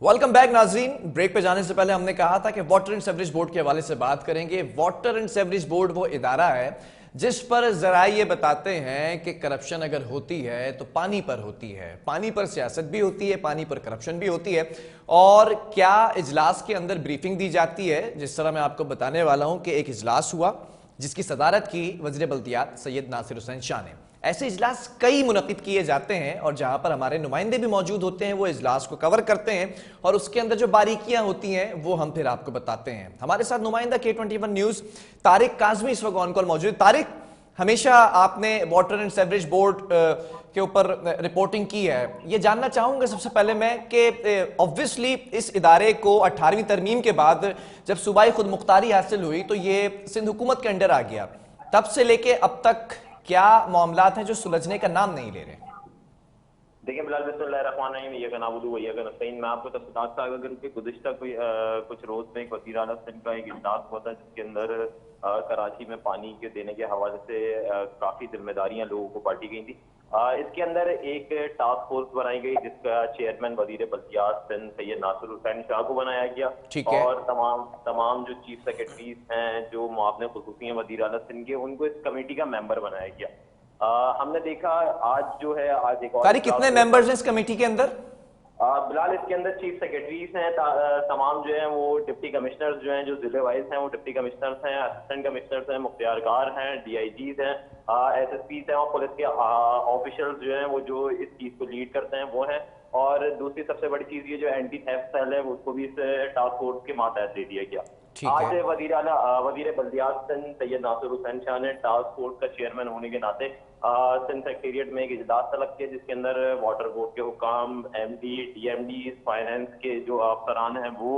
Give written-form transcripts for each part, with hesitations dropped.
Welcome back नाजरीन। Break पे जाने से पहले हमने कहा था कि वाटर एंड सीवरेज बोर्ड के हवाले से बात करेंगे। वाटर एंड सीवरेज बोर्ड वो इदारा है जिस पर जरा ये बताते हैं कि करप्शन अगर होती है तो पानी पर होती है, पानी पर सियासत भी होती है, पानी पर करप्शन भी होती है। और क्या इजलास के अंदर ब्रीफिंग दी जाती है, जिस तरह मैं आपको बताने वाला हूं कि एक इजलास हुआ जिसकी सदारत की वज़ीर बल्दियात सैयद नासिर हुसैन शाह ने। ऐसे इजलास कई मुनक़िद किए जाते हैं और जहां पर हमारे नुमाइंदे भी मौजूद होते हैं वो इजलास को कवर करते हैं और उसके अंदर जो बारीकियां होती हैं वो हम फिर आपको बताते हैं। हमारे साथ नुमाइंदा K21 न्यूज़ तारिक काज़मी इस वक्त ऑन कॉल मौजूद। तारिक, हमेशा आपने वाटर एंड सीवरेज बोर्ड के ऊपर रिपोर्टिंग की है, ये जानना चाहूंगा सबसे पहले मैं कि ऑब्वियसली इस इदारे को 18वीं तरमीम के बाद जब सूबाई खुद मुख्तारी हासिल हुई तो ये सिंध हुकूमत के अंडर आ गया। तब से लेके अब तक क्या मामलात हैं जो सुलझने का नाम नहीं ले रहे? देखिए बिलाल, बिस्मिल्लाहिर्रहमानिर्रहीम, इय्याका नअबुदु व इय्याका नस्तईन। मैं आपको तफसीलात का अगर कि गुज़िश्ता कुछ रोज में एक वज़ीर आला सिंध का एक इजलास हुआ था जिसके अंदर कराची में पानी के देने के हवाले से काफी जिम्मेदारियां लोगों को बांटी गई थी। इसके अंदर एक टास्क फोर्स बनाई गई जिसका चेयरमैन वज़ीर बल्दियात सिंध सैयद नासिर हुसैन शाह को बनाया गया। और तमाम जो चीफ सेक्रेटरीज हैं, जो मुआवने खुसूसी हैं वज़ीर आला सिंध के, उनको इस कमेटी का मेंबर बनाया गया। हमने देखा आज जो है, आज एक और कितने मेंबर्स हैं इस कमेटी के अंदर? बिलाल, इसके अंदर चीफ सेक्रेटरीज हैं, तमाम जो हैं वो डिप्टी कमिश्नर्स जो हैं, जो जिले वाइज हैं वो डिप्टी कमिश्नर्स हैं, असिस्टेंट कमिश्नर्स हैं, मुख्तियारकार हैं, DIGs हैं, SSPs हैं और पुलिस के ऑफिशियल्स जो हैं वो जो इस चीज को लीड करते हैं वो हैं। और दूसरी सबसे बड़ी चीज ये जो एंटी थेफ्ट सेल है उसको भी इस टास्क फोर्स के मातहत दे दिया गया। आज वज़ीर बल्दियात सिंध सैयद नासिर हुसैन शाह ने टास्क फोर्स का चेयरमैन होने के नाते सिंध सेक्रेटेरिएट में एक इजलास तलब किया जिसके अंदर वाटर बोर्ड के हुकाम, MD, DMD, फाइनेंस के जो अफसरान हैं वो,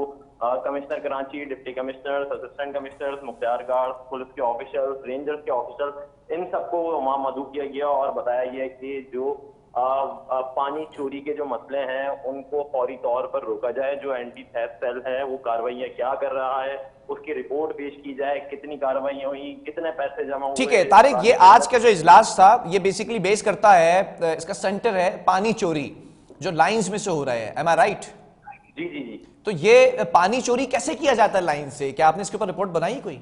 commissioner Karachi, deputy commissioners, assistant commissioners, मुख्तियारकार, पुलिस के ऑफिसर्स, रेंजर्स के ऑफिसर्स, इन सबको वहाँ मदऊ किया गया और बताया गया कि जो पानी चोरी के जो मसले हैं उनको फौरी तौर पर रोका जाए। जो एंटी थेफ्ट सेल है वो कार्रवाइयां क्या कर रहा है, उसकी रिपोर्ट पेश की जाए, कितनी कार्रवाइयां हुई, कितने पैसे जमा हुए। ठीक है तारिक, ये आज का जो इजलास था ये बेसिकली बेस करता है, इसका सेंटर है पानी चोरी जो लाइंस में से हो रहा है। एम आई राइट? जी जी जी। तो ये पानी चोरी कैसे किया जाता है लाइन से? क्या आपने इसके ऊपर रिपोर्ट बनाई कोई?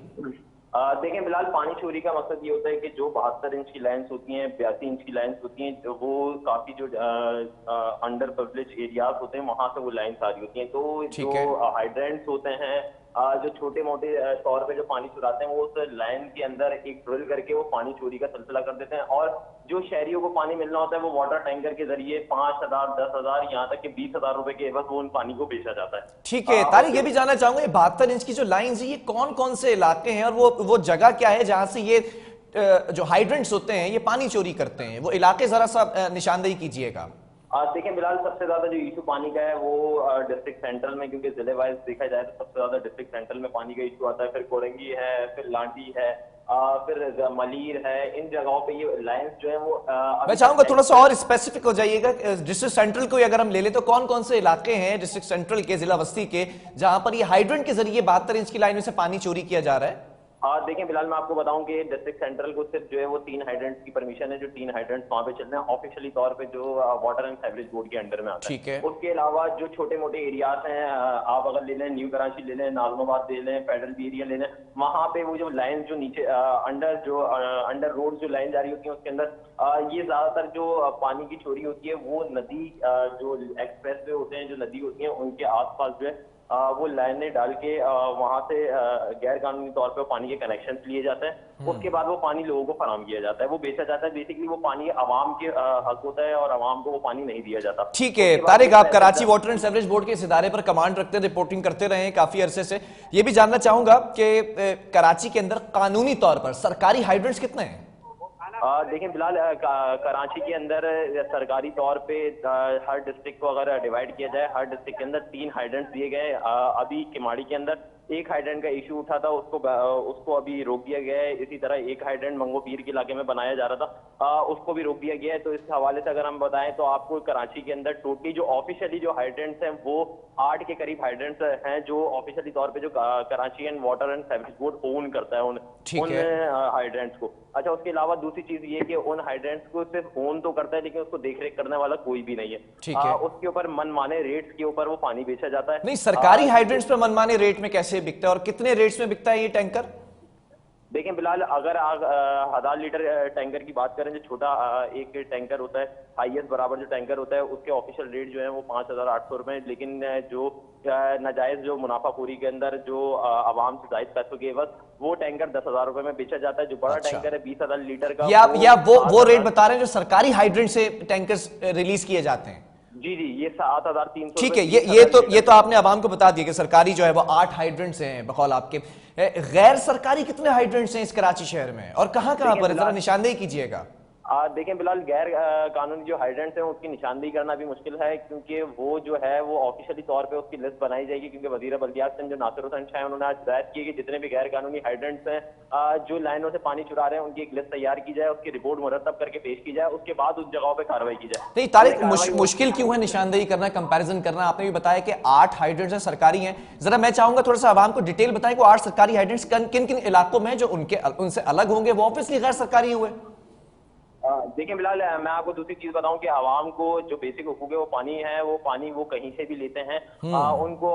देखें बिलाल, पानी चोरी का मकसद ये होता है कि जो 72 इंच की लाइन्स होती हैं, 82 इंच की लाइन्स होती हैं, जो वो काफी जो अंडर प्रिविलेज एरियाज होते हैं वहां से वो लाइन्स आ रही होती हैं। तो जो हाइड्रेंट्स होते हैं, जो छोटे मोटे तौर पे जो पानी चुराते हैं वो उस लाइन के अंदर एक ड्रिल करके वो पानी चोरी का सिलसिला कर देते हैं। और जो शहरियों को पानी मिलना होता है वो वाटर टैंकर के जरिए 5,000, 10,000, यहाँ तक कि 20,000 रुपए के एवज वो उन पानी को बेचा जाता है। ठीक है तारिक, ये भी जानना चाहूंगा, ये 72 इंच की जो लाइन्स है ये कौन कौन से इलाके हैं और वो जगह क्या है जहां से ये जो हाइड्रेंट्स होते हैं ये पानी चोरी करते हैं? वो इलाके जरा सा निशानदेही कीजिएगा। देखें बिलाल, सबसे ज्यादा जो इशू पानी का है वो डिस्ट्रिक्ट सेंट्रल में, क्योंकि जिले वाइज देखा जाए तो सबसे ज्यादा डिस्ट्रिक्ट सेंट्रल में पानी का इशू आता है। फिर कोरंगी है, फिर लांडी है, फिर मलीर है। इन जगहों पे ये लाइंस जो है वो मैं चाहूंगा थोड़ा सा और स्पेसिफिक हो जाइएगा। डिस्ट्रिक्ट सेंट्रल को अगर हम ले ले तो कौन कौन से इलाके हैं डिस्ट्रिक्ट सेंट्रल के, जिला बस्ती के, जहां पर ये हाइड्रेंट के जरिए 72 इंच की लाइन में से पानी चोरी किया जा रहा है? देखें बिलाल, मैं आपको बताऊं कि डिस्ट्रिक्ट सेंट्रल को सिर्फ जो है वो 3 हाइड्रेंट्स की परमिशन है, जो 3 हाइड्रेंट्स वहां पे चल रहे हैं ऑफिशियली तौर पे, जो वाटर एंड सीवरेज बोर्ड के अंडर में आता है। उसके अलावा जो छोटे मोटे एरियाज हैं, आप अगर ले लें न्यू कराची ले लें, नाजमाबाद ले लें, फेडरल बी एरिया ले लें, वहां पे वो जो लाइन जो नीचे अंडर रोड जो लाइन जा रही होती है उसके अंदर ये ज्यादातर जो पानी की चोरी होती है वो नदी, जो एक्सप्रेस वे होते हैं, जो नदी होती है उनके आसपास जो है वो लाइनें डाल के वहां से गैर कानूनी तौर पे पानी के कनेक्शन लिए जाते हैं। उसके बाद वो पानी लोगों को फराहम किया जाता है, वो बेचा जाता है। बेसिकली वो पानी अवाम के हक होता है और अवाम को वो पानी नहीं दिया जाता। ठीक है तारिक, आप Karachi water and sewerage board के इस इदारे पर कमांड रखते हैं, रिपोर्टिंग करते रहे हैं काफी अरसे से। ये भी जानना चाहूंगा कि कराची के अंदर कानूनी तौर पर सरकारी हाइड्रेंट्स कितने हैं? देखें बिलाल, कराची के अंदर सरकारी तौर पे हर डिस्ट्रिक्ट को अगर डिवाइड किया जाए, हर डिस्ट्रिक्ट के अंदर 3 हाइड्रेंट्स दिए गए। अभी किमाड़ी के अंदर एक हाइड्रेंट का इशू उठा था, उसको अभी रोक दिया गया है। इसी तरह एक हाइड्रेंट मंगो पीर के इलाके में बनाया जा रहा था, उसको भी रोक दिया गया है। तो इस हवाले से अगर हम बताएं तो आपको कराची के अंदर टोटली जो ऑफिशियली जो हाइड्रेंट्स हैं वो 8 के करीब हाइड्रेंट्स हैं, जो ऑफिशियली तौर पे जो Karachi and water and sewerage board own करता है उन हाइड्रेंट्स को। अच्छा, उसके अलावा दूसरी चीज ये कि उन हाइड्रेंट्स को सिर्फ ओन तो करता है, लेकिन उसको देखरेख करने वाला कोई भी नहीं है। उसके ऊपर मनमाने रेट्स के ऊपर वो पानी बेचा जाता है। नहीं, सरकारी हाइड्रेंट्स पर मनमाने रेट में कैसे बिकता है और कितने रेट्स में बिकता है ये टैंकर? देखें बिलाल, अगर आप 1000 लीटर टैंकर की बात करें, जो छोटा एक टैंकर होता है, हाईएस्ट बराबर जो टैंकर होता है, उसके ऑफिशियल रेट जो है वो 5800 रुपए। लेकिन जो नाजायज जो मुनाफाखोरी के अंदर जो आवाम से जायद पैसों के बस वो टैंकर 10,000 रुपए में बेचा जाता है। जो बड़ा टैंकर है 20,000 लीटर का, या वो रेट बता रहे हैं जो सरकारी हाइड्रेंट से टैंकर्स रिलीज किए जाते हैं? जी, ये 7,300। ठीक है, ये तो आपने आवाम को बता दिया कि सरकारी जो है वो 8 हाइड्रेंट्स हैं बकौल आपके। गैर सरकारी कितने हाइड्रेंट्स हैं इस कराची शहर में और कहां पर, जरा निशानदेही कीजिएगा। देखें बिलाल, गैर कानूनी जो हाइड्रेंट्स हैं उसकी निशानदेही करना भी मुश्किल है, क्योंकि वो जो है वो ऑफिशियली तौर पे उसकी लिस्ट बनाई जाएगी। क्योंकि वजीर बल्दियात जो नासिर हुसैन शाह, उन्होंने आज हिदायत की कि जितने भी गैर कानूनी हाइड्रेंट्स हैं जो लाइनों से पानी चुरा रहे हैं, उनकी एक लिस्ट तैयार की जाए, उसकी रिपोर्ट मुरतब करके पेश की जाए, उसके बाद उस जगहों पर कार्रवाई की जाए। नहीं तारिक, मुश्किल क्यों है निशानदेही करना, कंपैरिजन करना? आपने भी बताया कि 8 हाइड्रेंट्स हैं सरकारी हैं। जरा मैं चाहूंगा थोड़ा सा आवाम को डिटेल बताएं कि 8 सरकारी हाइड्रेंट्स किन किन इलाकों में जो उनसे अलग होंगे वो ऑब्वियसली गैर सरकारी हुए। देखिए बिलाल, मैं आपको दूसरी चीज बताऊं कि आवाम को जो बेसिक हुकूक है वो पानी वो कहीं से भी लेते हैं। उनको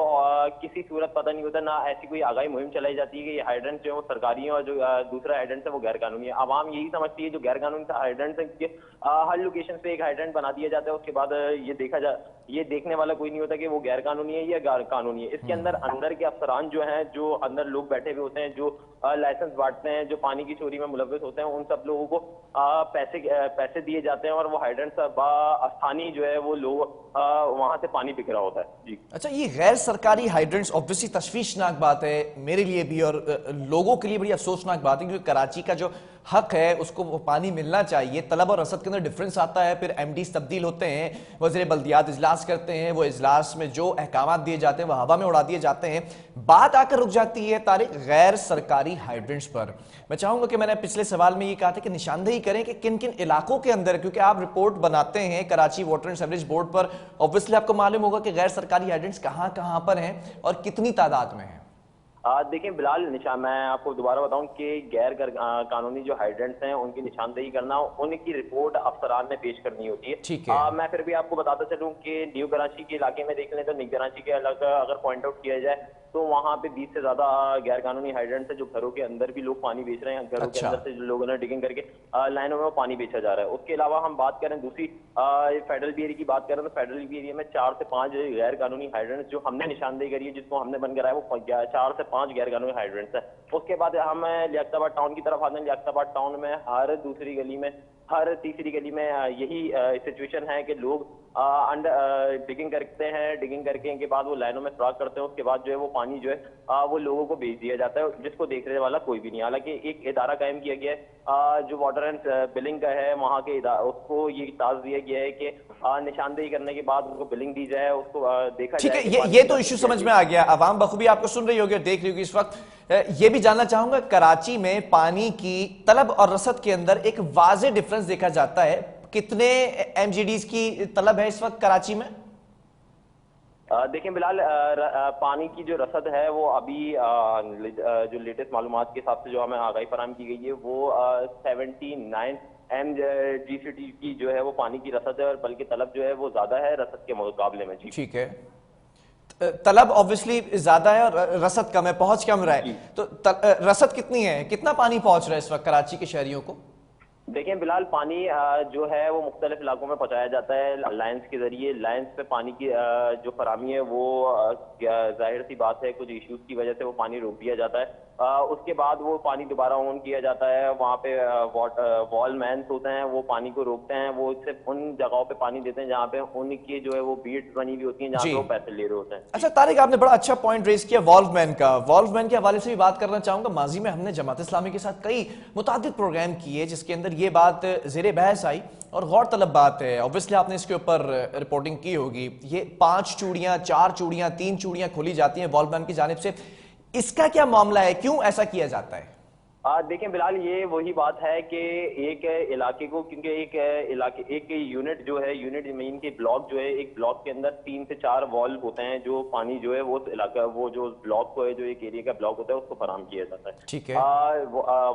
किसी सूरत पता नहीं होता, ना ऐसी कोई आगाही मुहिम चलाई जाती है कि ये हाइड्रेंट जो है वो सरकारी है और जो दूसरा हाइड्रेंट है वो गैर कानूनी है। आवाम यही समझती है जो गैर कानूनी हाइड्रेंट है हर लोकेशन पे एक हाइड्रेंट बना दिया जाता है, उसके बाद ये देखने वाला कोई नहीं होता कि वो गैर कानूनी है या गैर कानूनी है। इसके अंदर के अफसरान जो हैं, जो अंदर लोग बैठे हुए होते हैं, जो लाइसेंस बांटते हैं, जो पानी की चोरी में मुलव्वस होते हैं, उन सब लोगों को पैसे दिए जाते हैं और वो हाइड्रेंट स्थानीय जो है वो लोग वहां से पानी बिक रहा होता है। जी अच्छा, ये गैर सरकारी हाइड्रेंट्स ऑब्वियसली तशवीशनाक बात है मेरे लिए भी और लोगों के लिए बड़ी अफसोसनाक बात है, क्योंकि कराची का जो हक है उसको वो पानी मिलना चाहिए। तलब और रसद के अंदर डिफरेंस आता है, फिर एमडीज तब्दील होते हैं, वज़ीर बल्दियात इजलास करते हैं, वो इजलास में जो अहकामात दिए जाते हैं वो हवा में उड़ा दिए जाते हैं। बात आकर रुक जाती है तारिक गैर सरकारी हाइड्रेंट्स पर। मैं चाहूंगा कि मैंने पिछले सवाल में ये कहा था कि निशानदेही करें कि किन किन इलाकों के अंदर, क्योंकि आप रिपोर्ट बनाते हैं Karachi water and sewerage board पर, ऑब्वियसली आपको मालूम होगा कि गैर सरकारी हाइड्रेंट्स कहां कहां पर हैं और कितनी तादाद में हैं। देखिए बिलाल, मैं आपको दोबारा बताऊं कि गैर कानूनी जो हाइड्रेंट्स हैं उनकी निशानदेही करना, उनकी रिपोर्ट अफसरान ने पेश करनी होती है। ठीक है। मैं फिर भी आपको बताता चलूं कि न्यू कराची के इलाके में देख लें तो न्यू कराची के अगर पॉइंट आउट किया जाए तो वहां पे 20 से ज्यादा गैर कानूनी हाइड्रेंट्स है, जो घरों के अंदर भी लोग पानी बेच रहे हैं। घरों के अंदर से जो लोगों ने डिगिंग करके लाइनों में वो पानी बेचा जा रहा है। उसके अलावा हम बात करें दूसरी फेडरल बी एरिया की बात करें तो फेडरल बी एरिया में 4 से 5 गैर कानूनी हाइड्रेंट्स जो हमने निशानदेही करी है, जिसको हमने बंद कराया, वो 4 से 5 गैर कानूनी हाइड्रेंट्स है। उसके बाद हम लियाकताबाद टाउन की तरफ आते हैं। लियाकताबाद टाउन में हर दूसरी गली में, हर तीसरी गली में यही सिचुएशन है कि लोग डिगिंग करते हैं, डिगिंग करके के बाद वो लाइनों में सुराख करते हैं। उसके बाद जो है वो पानी जो है वो लोगों को बेच दिया जाता है, जिसको देखने वाला कोई भी नहीं। हालांकि एक इदारा कायम किया गया है जो वाटर एंड बिलिंग का है, वहाँ के उसको ये ताज दिया गया है कि निशानदेही करने के बाद उनको बिलिंग दी जाए, उसको देखा जाए। ठीक है, ये तो इश्यू समझ में आ गया। आवाम बखूबी आपको सुन रही होगी और देख रही होगी इस वक्त। ये भी जानना चाहूंगा, कराची में पानी की तलब और रसद के अंदर एक वाज़े डिफरेंस देखा जाता है। कितने एमजीडीज की तलब है इस वक्त कराची में? देखिए बिलाल, पानी की जो रसद है वो अभी जो लेटेस्ट मालूमात के हिसाब से जो हमें आगाही फराहम की गई है वो 79 MGCT की जो है वो पानी की रसद है, और बल्कि तलब जो है वो ज्यादा है रसद के मुकाबले में। जी ठीक है, तलब ऑब्वियसली ज्यादा है और रसद कम है, पहुंच कम रहा है, तो रसद कितनी है, कितना पानी पहुंच रहा है इस वक्त कराची के शहरियों को? देखिए बिलाल, पानी जो है वो मुख्तलिफ इलाकों में पहुंचाया जाता है लाइन्स के जरिए। लाइन्स पे पानी की जो फराहमी है वो जाहिर सी बात है कुछ इश्यूज की वजह से वो पानी रोक दिया जाता है। उसके बाद वो पानी दोबारा ऑन किया जाता है। वहाँ पे वॉल मैन्स होते हैं, वो पानी को रोकते हैं, वो सिर्फ उन जगहों पे पानी देते हैं जहाँ पे उनकी जो है वो बीट्स बनी हुई होती हैं, जहाँ पे वो पैसे ले रहे होते हैं। अच्छा तारिक, आपने बड़ा अच्छा पॉइंट रेज किया वॉल्व मैन का। वॉल्व मैन के हवाले से भी बात करना चाहूंगा। माजी में हमने जमात इस्लामी के साथ कई मुतादिद प्रोग्राम किए जिसके अंदर ये बात ज़ेरे बहस आई और गौर तलब बात है, ऑब्वियसली आपने इसके ऊपर रिपोर्टिंग की होगी। ये 5 चूड़ियां, 4 चूड़ियां, 3 चूड़ियां खोली जाती हैं वॉल्व मैन की जानिब से। इसका क्या मामला है, क्यों ऐसा किया जाता है? देखें बिलाल, ये वही बात है कि एक इलाके को, क्योंकि एक यूनिट जो है, यूनिट मीन के ब्लॉक जो है, एक ब्लॉक के अंदर 3 से 4 वॉल होते हैं जो पानी जो है वो इलाका, वो जो ब्लॉक को है, जो एक एरिया का ब्लॉक होता है उसको फराहम किया जाता है। ठीक है।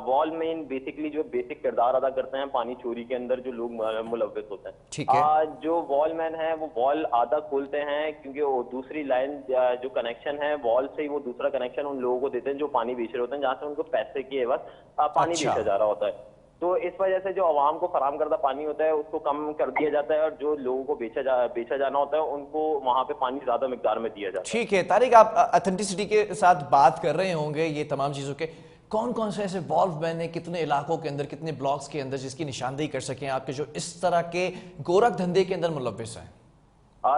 वॉल मेन बेसिकली जो बेसिक किरदार अदा करते हैं पानी चोरी के अंदर जो लोग मुलव्वस होते हैं। ठीक है। जो वॉल मैन है वो वॉल आधा खोलते हैं, क्योंकि वो दूसरी लाइन जो कनेक्शन है वॉल से ही, वो दूसरा कनेक्शन उन लोगों को देते हैं जो पानी बेच रहे होते हैं, जहां से उनको पैसे के एवज पानी अच्छा। बेचा जा रहा होता है। तो इस वजह से जो आवाम को फराम करदा पानी होता है उसको कम कर दिया जाता है, और जो लोगों को बेचा जाना होता है उनको वहां पे पानी ज्यादा मिकदार में दिया जाता है। ठीक है तारिक, आप ऑथेंटिसिटी के साथ बात कर रहे होंगे ये तमाम चीजों के, कौन कौन से ऐसे वॉल्व मैन है कितने इलाकों के अंदर, कितने ब्लॉक्स के अंदर जिसकी निशानदेही कर सकें आपके जो इस तरह के गोरख धंधे के अंदर मुलव्वस हैं?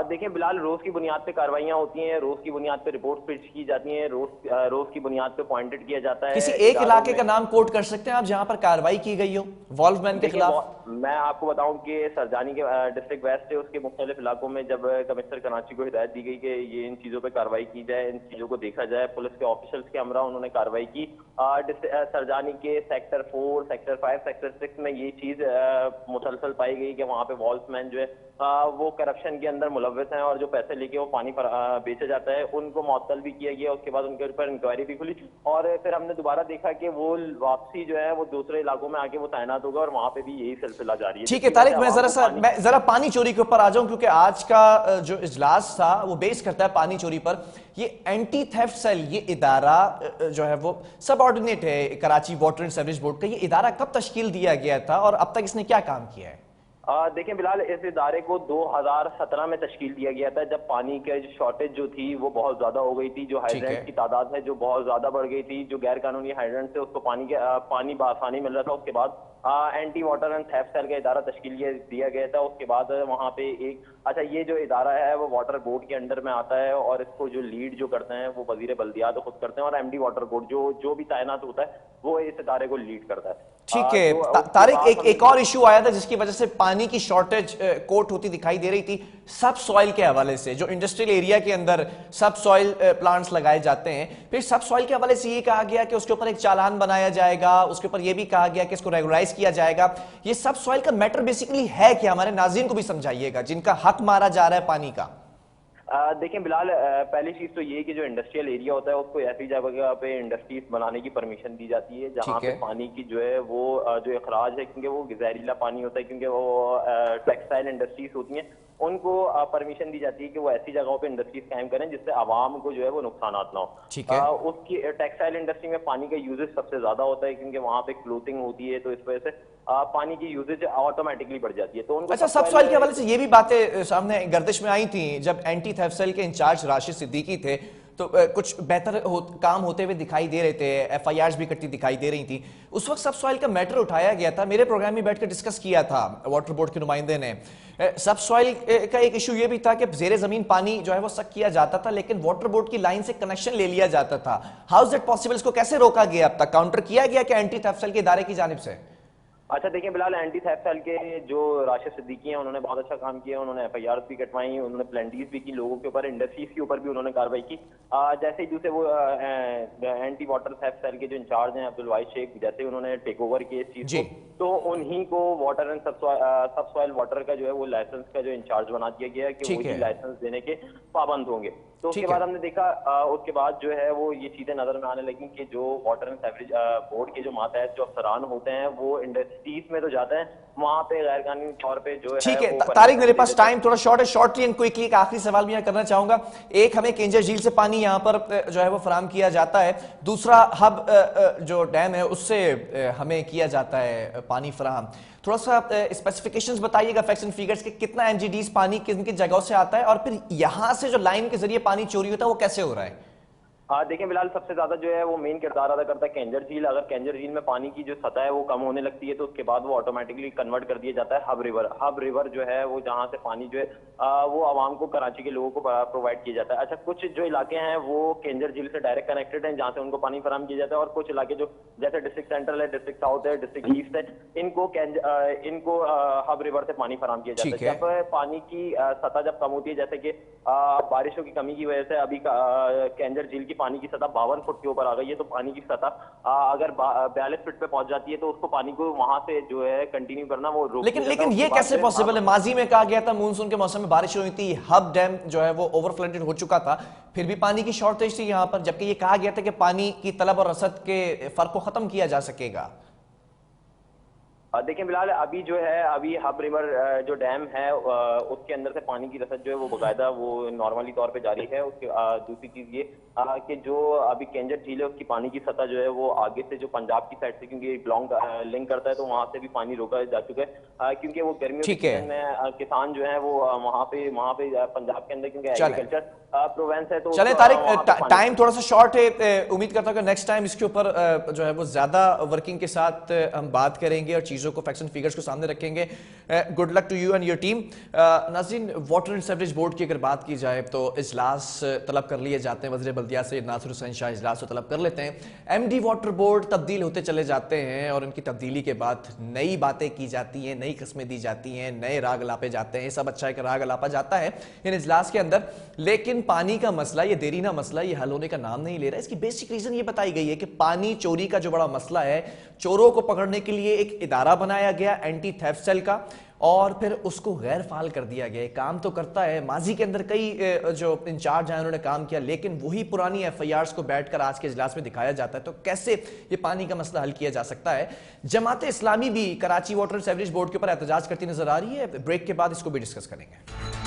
देखिए बिलाल, रोज की बुनियाद पे कार्रवाइयां होती हैं, रोज की बुनियाद पे रिपोर्ट पेश की जाती हैं, रोज की बुनियाद पे पॉइंटेड किया जाता है। किसी एक इलाके का नाम कोट कर सकते हैं आप जहां पर कार्रवाई की गई हो वॉल्व मैन के खिलाफ? मैं आपको बताऊं कि सरजानी के डिस्ट्रिक्ट वेस्ट है, उसके मुख्तलिफ इलाकों में जब कमिश्नर कराची को हिदायत दी गई कि ये इन चीजों पे कार्रवाई की जाए, इन चीजों को देखा जाए, पुलिस के ऑफिशियल्स के हमरा उन्होंने कार्रवाई की। सरजानी के सेक्टर 4, सेक्टर 5, सेक्टर 6 में ये चीज मुसलसल पाई गई कि वहां पे वॉल्व मैन जो है वो करप्शन के अंदर मुलव्वस हैं, और जो पैसे लेके वो पानी पर बेचा जाता है उनको मुअत्तल भी किया गया। उसके बाद उनके ऊपर इंक्वायरी भी खुली, और फिर हमने दोबारा देखा कि वो वापसी जो है वो दूसरे इलाकों में आके वो तैनात होगा, और वहां पे भी यही सिलसिला जारी है। ठीक है तारिक, मैं जरा पानी चोरी के ऊपर आ जाऊं, क्योंकि आज का जो इजलास था वो बेस करता है पानी चोरी पर। ये एंटी थेफ्ट सेल, ये इदारा जो है वो सब ऑर्डिनेट है Karachi water and sewerage board का, ये इदारा कब तश्कील दिया गया था और अब तक इसने क्या काम किया है? देखें बिलाल, इस इदारे को 2017 में तश्कील दिया गया था, जब पानी की शॉर्टेज जो थी वो बहुत ज्यादा हो गई थी, जो हाइड्रेंट की तादाद है जो बहुत ज्यादा बढ़ गई थी, जो गैर कानूनी हाइड्रेंट से उसको पानी बआसानी मिल रहा था। उसके बाद anti water and theft cell का इदारा तश्कील दिया गया था। उसके बाद वहाँ पे ये जो इदारा है वो वाटर बोर्ड के अंडर में आता है, और इसको जो लीड जो करते हैं वो वजीर बल्दियात खुद करते हैं, और एमडी वाटर बोर्ड जो भी तैनात होता है वो इस इदारे को लीड करता है। ठीक है तारिक, एक और इशू आया था जिसकी वजह से पानी की शॉर्टेज कोट होती दिखाई दे रही थी, सब सॉइल के हवाले से। जो इंडस्ट्रियल एरिया के अंदर सब सॉइल प्लांट्स लगाए जाते हैं, फिर सब सॉइल के हवाले से ये कहा गया कि उसके ऊपर एक चालान बनाया जाएगा, उसके ऊपर ये भी कहा गया कि इसको रेगुलराइज किया जाएगा। ये सब सॉइल का मैटर बेसिकली है कि हमारे नाज़रीन को भी समझाइएगा जिनका हक मारा जा रहा है पानी का। देखें बिलाल, पहली चीज तो ये कि जो इंडस्ट्रियल एरिया होता है उसको ऐसी जगह पे इंडस्ट्रीज बनाने की परमिशन दी जाती है जहां पे पानी की जो है वो जो अखराज है, क्योंकि वो जहरीला पानी होता है, क्योंकि वो टेक्सटाइल इंडस्ट्रीज होती हैं, उनको परमिशन दी जाती है कि वो ऐसी जगहों पे इंडस्ट्रीज कायम करें जिससे आवाम को जो है वो नुकसान ना हो। उसकी टेक्सटाइल इंडस्ट्री में पानी का यूजेज सबसे ज्यादा होता है, क्योंकि वहां पे क्लोथिंग होती है, तो इस वजह से पानी की यूजेज ऑटोमेटिकली बढ़ जाती है। तो उनको अच्छा, सब सॉइल के हवाले से ये भी बातें सामने गर्दिश में आई थी जब एंटी थेफ्ट सेल के इंचार्ज राशिद सिद्दीकी थे, तो कुछ बेहतर काम होते हुए दिखाई दे रहे थे, एफआईआर्स भी कटती दिखाई दे रही थी। उस वक्त सब सॉइल का मैटर उठाया गया था, मेरे प्रोग्राम में बैठकर डिस्कस किया था वाटर बोर्ड के नुमाइंदे ने। सब सॉइल का एक इशू ये भी था कि जेरे जमीन पानी जो है वो सक किया जाता था, लेकिन वाटर बोर्ड की लाइन से कनेक्शन ले लिया जाता था। How is that possible? इसको कैसे रोका गया? अब तक काउंटर किया गया कि एंटी थेफ्ट सेल के इदारे की जानिब से? अच्छा देखिए बिलाल, एंटी थेफ्ट सेल के जो राशिद सिद्दीकी हैं उन्होंने बहुत अच्छा काम किया, उन्होंने एफआईआर भी कटवाई, उन्होंने प्लेंटीज भी की लोगों के ऊपर, इंडस्ट्रीज के ऊपर भी उन्होंने कार्रवाई की। जैसे ही दूसरे वो एंटी वाटर थेफ्ट सेल के जो इंचार्ज हैं अब्दुल वाहिद शेख, जैसे उन्होंने टेक ओवर किया इस चीज को, तो उन्हीं को वाटर एंड सब सॉइल वाटर का जो है वो लाइसेंस का जो इंचार्ज बना दिया गया है कि वो लाइसेंस देने के पाबंद होंगे। तो उसके बाद हमने देखा, उसके बाद जो है वो ये चीजें नजर में आने लगी कि जो वाटर एंड सीवरेज बोर्ड के जो मातहत जो अफसरान होते हैं वो इंडस्ट्रीज में तो जाते हैं, वहां पे गैर कानूनी तौर पे जो है। ठीक है तारिक, मेरे पास टाइम थोड़ा शॉर्ट है, शॉर्टली एंड क्विकली एक आखिरी सवाल भी करना चाहूंगा। एक, हमें केंजर झील से पानी यहाँ पर जो है वो फराम किया जाता है, दूसरा हब जो डैम है उससे हमें किया जाता है पानी फराहम। थोड़ा सा स्पेसिफिकेशंस बताइएगा, फैक्ट्स एंड फिगर्स के, कितना एनजीडीज पानी किन किन जगहों से आता है, और फिर यहां से जो लाइन के जरिए पानी चोरी होता है वो कैसे हो रहा है? देखिए बिलाल, सबसे ज्यादा जो है वो मेन किरदार अदा करता है केंजर झील। अगर केंजर झील में पानी की जो सतह है वो कम होने लगती है तो उसके बाद वो ऑटोमेटिकली कन्वर्ट कर दिया जाता है हब रिवर जो है वो, जहां से पानी जो है वो आवाम को, कराची के लोगों को प्रोवाइड किया जाता है। अच्छा, कुछ जो इलाके हैं वो केंजर झील से डायरेक्ट कनेक्टेड हैं जहां से उनको पानी फराहम किया जाता है, और कुछ इलाके जो जैसे डिस्ट्रिक्ट सेंट्रल है, डिस्ट्रिक्ट साउथ है, डिस्ट्रिक्ट ईस्ट है, इनको हब रिवर से पानी फराहम किया जाता है। जब पानी की सतह जब कम होती है, जैसे कि बारिशों की कमी की वजह से अभी कैंजर झील की पानी की सतह 52 फुट के ऊपर आ गई है। तो पानी की सतह अगर 42 फीट पे पहुंच जाती है तो उसको पानी को वहां से जो है कंटिन्यू करना वो रोक लेकिन दिया जाता है। लेकिन उसके ये बाद कैसे जो है पॉसिबल है? माजी में कहा गया था मानसून के मौसम में बारिश हुई थी, हब डैम जो है वो ओवरफ्लडेड हो चुका था, फिर भी पानी की शॉर्टेज थी यहां पर, जबकि ये कहा गया था कि पानी की तलब और रसद के फर्क को खत्म किया जा सकेगा। देखिए बिलाल, अभी जो है अभी हब रिवर जो डैम है उसके अंदर से पानी की रसद जो है वो बकायदा वो नॉर्मली तौर पे जारी है। उसके दूसरी चीज ये कि जो अभी कैंजर झील है उसकी पानी की सतह जो है वो आगे से जो पंजाब की साइड से, क्योंकि बिलोंग लिंक करता है, तो वहां से भी पानी रोका जा चुका है। क्योंकि वो गर्मियों के ठीक है, सीजन में किसान जो है वो वहां पे पंजाब के अंदर, क्योंकि एग्रीकल्चर प्रोवेंस है, तो चले वहाँ तारिक, पे पानी टाइम थोड़ा सा शॉर्ट है, उम्मीद करता हूं कि नेक्स्ट टाइम इसके ऊपर जो है वो ज्यादा वर्किंग के साथ हम बात करेंगे और चीजों को फैक्ट्स एंड फिगर्स को सामने रखेंगे। Good luck to you and your team. नाज़रीन, वाटर एंड सीवरेज बोर्ड की अगर बात की जाए तो इजलास तलब कर लिए जाते हैं, वज़ीर बल्दिया से नासिर हुसैन शाह इजलास को तलब कर लेते हैं। एमडी वाटर बोर्ड तब्दील होते चले जाते हैं और उनकी तब्दीली के बाद नई बातें की जाती हैं, नई किस्में दी जाती हैं, नए राग अलापे जाते हैं। सब अच्छा है कि राग अलापा जाता है इन इजलास के अंदर, लेकिन पानी का मसला, ये देरीना मसला, ये हल होने का नाम नहीं ले रहा। इसकी बेसिक रीजन ये बताई गई है कि पानी चोरी का जो बड़ा मसला है, चोरों को पकड़ने के लिए एक इदारा बनाया गया एंटी थेफ्ट सेल का, और फिर उसको गैर फाल कर दिया गया। काम तो करता है, माजी के अंदर कई जो इंचार्ज हैं उन्होंने काम किया, लेकिन वही पुरानी एफआईआर्स को बैठकर आज के इजलास में दिखाया जाता है। तो कैसे ये पानी का मसला हल किया जा सकता है? जमात इस्लामी भी Karachi water and sewerage board के ऊपर एहतजाज करती नजर आ रही है। ब्रेक के बाद इसको भी डिस्कस करेंगे।